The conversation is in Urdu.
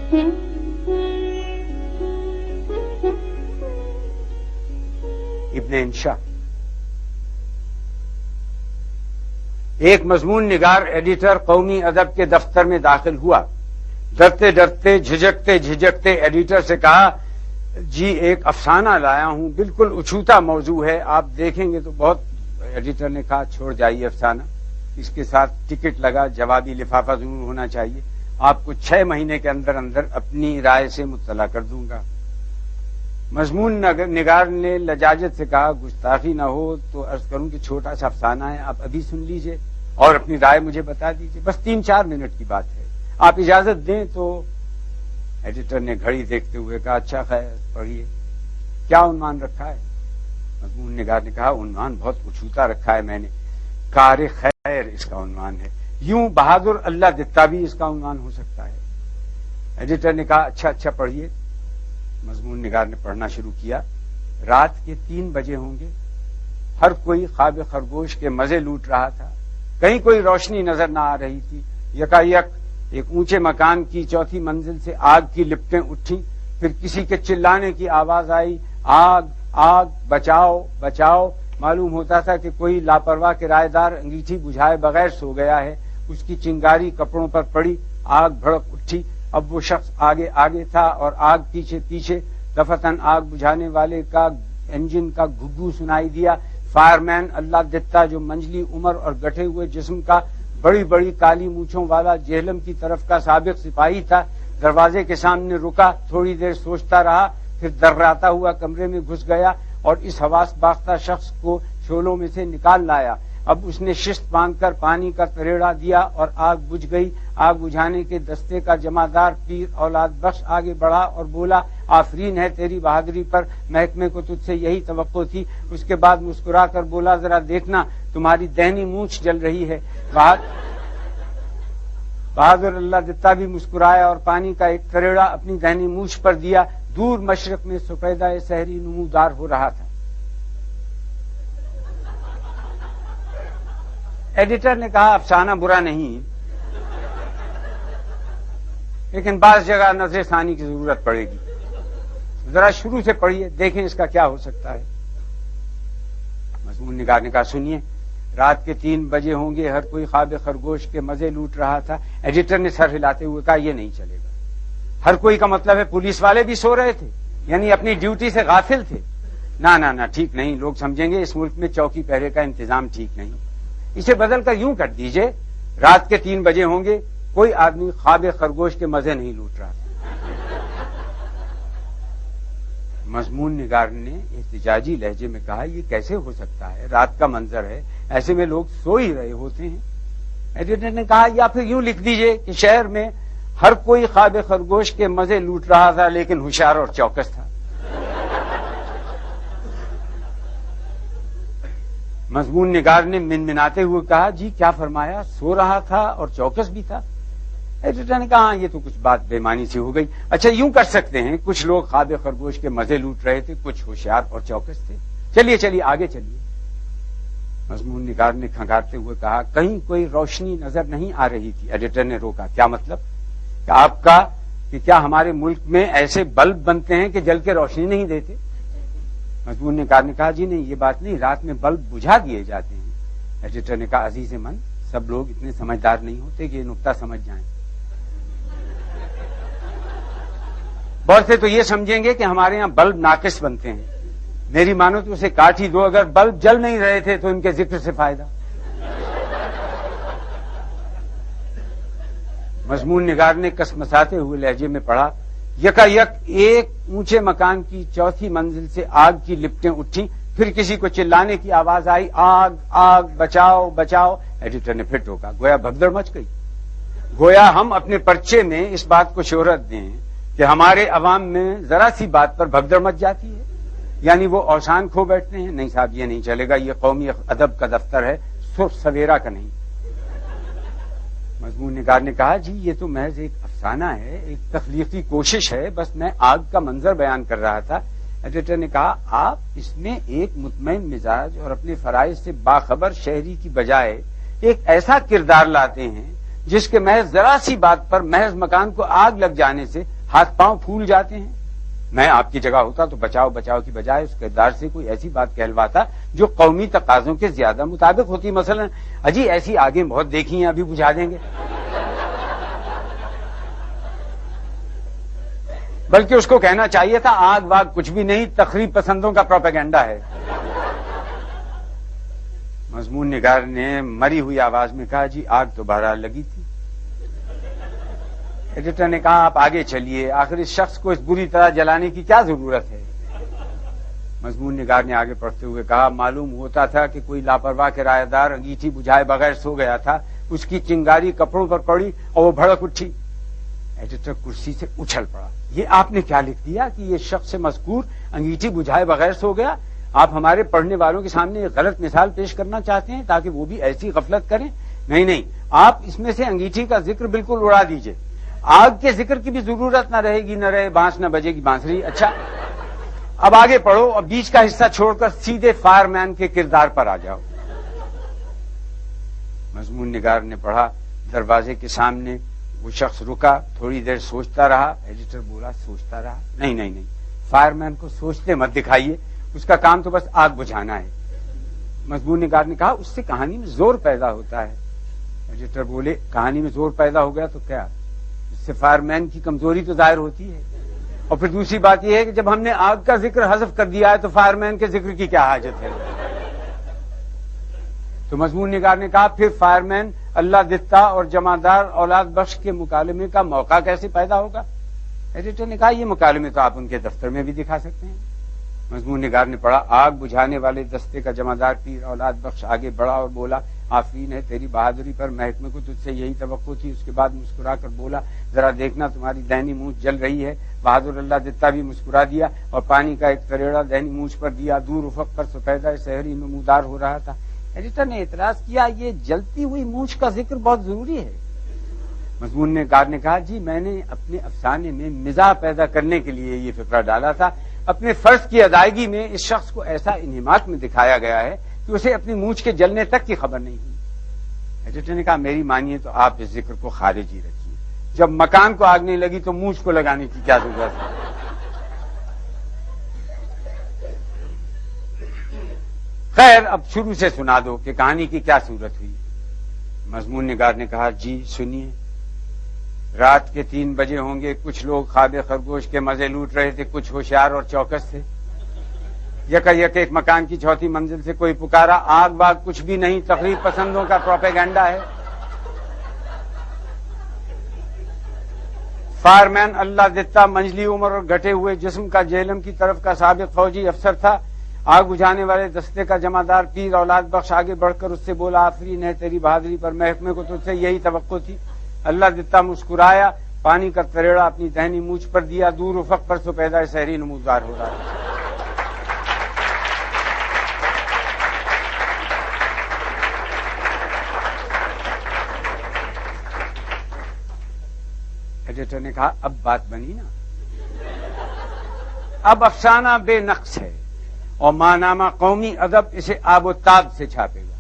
ابن انشا ایک مضمون نگار ایڈیٹر قومی ادب کے دفتر میں داخل ہوا. ڈرتے ڈرتے جھجکتے جھجکتے ایڈیٹر سے کہا جی ایک افسانہ لایا ہوں, بالکل اچھوتا موضوع ہے, آپ دیکھیں گے تو بہت. ایڈیٹر نے کہا چھوڑ جائیے افسانہ, اس کے ساتھ ٹکٹ لگا, جوابی لفافہ ضرور ہونا چاہیے, آپ کو 6 مہینے کے اندر اندر اپنی رائے سے مطلع کر دوں گا. مضمون نگار نے لجاجت سے کہا گستاخی نہ ہو تو عرض کروں کہ چھوٹا سا افسانہ ہے, آپ ابھی سن لیجئے اور اپنی رائے مجھے بتا دیجئے, بس 3-4 منٹ کی بات ہے, آپ اجازت دیں تو. ایڈیٹر نے گھڑی دیکھتے ہوئے کہا اچھا خیر پڑھیے, کیا عنوان رکھا ہے؟ مضمون نگار نے کہا عنوان بہت اچھوتا رکھا ہے میں نے, کار خیر اس کا عنوان ہے, یوں بہادر اللہ دتا بھی اس کا عنوان ہو سکتا ہے. ایڈیٹر نے کہا اچھا پڑھیے. مضمون نگار نے پڑھنا شروع کیا. رات کے 3 بجے ہوں گے, ہر کوئی خواب خرگوش کے مزے لوٹ رہا تھا, کہیں کوئی روشنی نظر نہ آ رہی تھی. یکایک ایک اونچے مکان کی 4تھی منزل سے آگ کی لپٹیں اٹھیں, پھر کسی کے چلانے کی آواز آئی, آگ آگ بچاؤ بچاؤ. معلوم ہوتا تھا کہ کوئی لاپرواہ کرایہ دار انگیٹھی بجھائے بغیر سو گیا ہے. اس کی چنگاری کپڑوں پر پڑی, آگ بھڑک اٹھی. اب وہ شخص آگے آگے تھا اور آگ پیچھے پیچھے. دفعتاً آگ بجھانے والے کا انجن کا گھگھو سنائی دیا. فائر مین اللہ دتا جو منجلی عمر اور گٹھے ہوئے جسم کا, بڑی بڑی کالی مونچھوں والا, جہلم کی طرف کا سابق سپاہی تھا, دروازے کے سامنے رکا, تھوڑی دیر سوچتا رہا, پھر درراتا ہوا کمرے میں گھس گیا اور اس حواس باختہ شخص کو شعلوں میں سے نکال لایا. اب اس نے شست باندھ کر پانی کا تریڑا دیا اور آگ بجھ گئی. آگ بجھانے کے دستے کا جمعدار پیر اولاد بخش آگے بڑھا اور بولا آفرین ہے تیری بہادری پر, محکمے کو تجھ سے یہی توقع تھی. اس کے بعد مسکرا کر بولا ذرا دیکھنا تمہاری دہنی مونچھ جل رہی ہے. بہادر اللہ دتا بھی مسکرایا اور پانی کا ایک تریڑا اپنی دہنی مونچھ پر دیا. دور مشرق میں سفیدہ سحری نمودار ہو رہا تھا. ایڈیٹر نے کہا افسانہ برا نہیں, لیکن بعض جگہ نظر ثانی کی ضرورت پڑے گی. ذرا شروع سے پڑھیے, دیکھیں اس کا کیا ہو سکتا ہے. مضمون نگار نے کہا سنیے. رات کے 3 بجے ہوں گے, ہر کوئی خواب خرگوش کے مزے لوٹ رہا تھا. ایڈیٹر نے سر ہلاتے ہوئے کہا یہ نہیں چلے گا. ہر کوئی کا مطلب ہے پولیس والے بھی سو رہے تھے, یعنی اپنی ڈیوٹی سے غافل تھے. نہ ٹھیک نہیں, لوگ سمجھیں گے اس ملک میں چوکی پہرے کا انتظام ٹھیک نہیں. اسے بدل کر یوں کر دیجئے, رات کے 3 بجے ہوں گے, کوئی آدمی خواب خرگوش کے مزے نہیں لوٹ رہا تھا. مضمون نگار نے احتجاجی لہجے میں کہا یہ کیسے ہو سکتا ہے, رات کا منظر ہے, ایسے میں لوگ سو ہی رہے ہوتے ہیں. ایڈیٹر نے کہا یا پھر یوں لکھ دیجئے کہ شہر میں ہر کوئی خواب خرگوش کے مزے لوٹ رہا تھا لیکن ہوشیار اور چوکس تھا. مضمون نگار نے منمناتے ہوئے کہا جی کیا فرمایا, سو رہا تھا اور چوکس بھی تھا. ایڈیٹر نے کہا ہاں یہ تو کچھ بات بے معنی سی ہو گئی. اچھا یوں کر سکتے ہیں, کچھ لوگ خواب خرگوش کے مزے لوٹ رہے تھے, کچھ ہوشیار اور چوکس تھے. چلیے آگے چلیے. مضمون نگار نے کھنگارتے ہوئے کہا کہیں کوئی روشنی نظر نہیں آ رہی تھی. ایڈیٹر نے روکا کیا مطلب, کہ آپ کا کہ کیا ہمارے ملک میں ایسے بلب بنتے ہیں کہ جل کے روشنی نہیں دیتے؟ مضمون نگار نے کہا جی نہیں یہ بات نہیں, رات میں بلب بجھا دیے جاتے ہیں. ایڈیٹر نے کہا عزیز من, سب لوگ اتنے سمجھدار نہیں ہوتے کہ یہ نقطہ سمجھ جائیں. بہت سے تو یہ سمجھیں گے کہ ہمارے یہاں بلب ناقص بنتے ہیں. میری مانو تو اسے کاٹ ہی دو, اگر بلب جل نہیں رہے تھے تو ان کے ذکر سے فائدہ. مضمون نگار نے کسمساتے ہوئے لہجے میں پڑھا یکایک ایک اونچے مکان کی 4تھی منزل سے آگ کی لپٹیں اٹھیں, پھر کسی کو چلانے کی آواز آئی, آگ آگ بچاؤ بچاؤ. ایڈیٹر نے پھر ٹوکا گویا بھگدڑ مچ گئی. گویا ہم اپنے پرچے میں اس بات کو شہرت دیں کہ ہمارے عوام میں ذرا سی بات پر بھگدڑ مچ جاتی ہے, یعنی وہ اوسان کھو بیٹھتے ہیں. نہیں صاحب یہ نہیں چلے گا, یہ قومی ادب کا دفتر ہے, سرخ سویرا کا نہیں. مضمون نگار نے کہا جی یہ تو محض ایک افسانہ ہے, ایک تخلیقی کوشش ہے, بس میں آگ کا منظر بیان کر رہا تھا. ایڈیٹر نے کہا آپ اس میں ایک مطمئن مزاج اور اپنے فرائض سے باخبر شہری کی بجائے ایک ایسا کردار لاتے ہیں جس کے محض ذرا سی بات پر محض مکان کو آگ لگ جانے سے ہاتھ پاؤں پھول جاتے ہیں. میں آپ کی جگہ ہوتا تو بچاؤ بچاؤ کی بجائے اس کردار سے کوئی ایسی بات کہلواتا جو قومی تقاضوں کے زیادہ مطابق ہوتی. مثلا اجی ایسی آگیں بہت دیکھی ہیں, ابھی بجھا دیں گے. بلکہ اس کو کہنا چاہیے تھا آگ واگ کچھ بھی نہیں, تخریب پسندوں کا پروپیگنڈا ہے. مضمون نگار نے مری ہوئی آواز میں کہا جی آگ تو بہرحال لگی تھی. ایڈیٹر نے کہا آپ آگے چلیے, آخر اس شخص کو اس بری طرح جلانے کی کیا ضرورت ہے. مضمون نگار نے آگے پڑھتے ہوئے کہا معلوم ہوتا تھا کہ کوئی لاپرواہ کرایہ دار انگیٹھی بجھائے بغیر سو گیا تھا, اس کی چنگاری کپڑوں پر پڑی اور وہ بھڑک اٹھی. ایڈیٹر کرسی سے اچھل پڑا. یہ آپ نے کیا لکھ دیا کہ یہ شخص مذکور انگیٹھی بجھائے بغیر سو گیا؟ آپ ہمارے پڑھنے والوں کے سامنے ایک غلط مثال پیش کرنا چاہتے ہیں تاکہ وہ بھی ایسی غفلت کریں؟ نہیں, آپ اس میں سے انگیٹھی کا ذکر بالکل اڑا دیجئے. آگ کے ذکر کی بھی ضرورت نہ رہے گی, نہ رہے بانس نہ بجے گی بانسری. اچھا اب آگے پڑھو اور بیچ کا حصہ چھوڑ کر سیدھے فائر مین کے کردار پر آ جاؤ. مضمون نگار نے پڑھا. دروازے کے سامنے وہ شخص رکا, تھوڑی دیر سوچتا رہا. ایڈیٹر بولا سوچتا رہا؟ نہیں, فائر مین کو سوچتے مت دکھائیے, اس کا کام تو بس آگ بجھانا ہے. مضمون نگار نے کہا اس سے کہانی میں زور پیدا ہوتا ہے. ایڈیٹر بولے کہانی میں زور پیدا ہو گیا تو کیا, اس سے فائر مین کی کمزوری تو ظاہر ہوتی ہے. اور پھر دوسری بات یہ ہے کہ جب ہم نے آگ کا ذکر حذف کر دیا ہے تو فائر مین کے ذکر کی کیا حاجت ہے. تو مضمون نگار نے کہا پھر فائر مین اللہ دتا اور جمعدار اولاد بخش کے مکالمے کا موقع کیسے پیدا ہوگا؟ ایڈیٹر نے کہا یہ مکالمے تو آپ ان کے دفتر میں بھی دکھا سکتے ہیں. مضمون نگار نے پڑھا. آگ بجھانے والے دستے کا جمعدار پیر اولاد بخش آگے بڑھا اور بولا آفرین ہے تیری بہادری پر, محکمے کو تجھ سے یہی توقع تھی. اس کے بعد مسکرا کر بولا ذرا دیکھنا تمہاری دہنی مونچھ جل رہی ہے. بہادر اللہ دتا بھی مسکرا دیا اور پانی کا ایک تریڑا دہنی مونچھ پر دیا. دور افق پر سفیدہ سحری نمودار ہو رہا تھا. ایڈیٹر نے اعتراض کیا یہ جلتی ہوئی مونچھ کا ذکر بہت ضروری ہے. مضمون نگار نے کہا جی میں نے اپنے افسانے میں مزاح پیدا کرنے کے لیے یہ فقرہ ڈالا تھا. اپنے فرض کی ادائیگی میں اس شخص کو ایسا انہماک میں دکھایا گیا ہے کہ اسے اپنی مونچھ کے جلنے تک کی خبر نہیں ہوئی. ایڈیٹر نے کہا میری مانیے تو آپ اس ذکر کو خارج ہی رکھیے. جب مکان کو آگ نہیں لگی تو مونچھ کو لگانے کی کیا ضرورت ہے. خیر اب شروع سے سنا دو کہ کہانی کی کیا صورت ہوئی. مضمون نگار نے کہا جی سنیے. رات کے 3 بجے ہوں گے. کچھ لوگ خواب خرگوش کے مزے لوٹ رہے تھے, کچھ ہوشیار اور چوکس تھے. یک ایک مکان کی 4تھی منزل سے کوئی پکارا آگ باغ کچھ بھی نہیں, تخریب پسندوں کا پروپیگنڈا ہے. فائر مین اللہ دتا منجلی عمر اور گھٹے ہوئے جسم کا جہلم کی طرف کا سابق فوجی افسر تھا. آگ بجھانے والے دستے کا جمعدار پیر اولاد بخش آگے بڑھ کر اس سے بولا آفرین ہے تیری بہادری پر, محکمے کو تجھ سے یہی توقع تھی. اللہ دتا مسکرایا, پانی کا تریڑا اپنی دہنی مونچھ پر دیا. دور افق پر سفیدہ سحری نمودار ہو رہا ہے. ایڈیٹر نے کہا اب بات بنی نا, اب افسانہ بے نقص ہے اور ماہنامہ قومی ادب اسے آب و تاب سے چھاپے گا.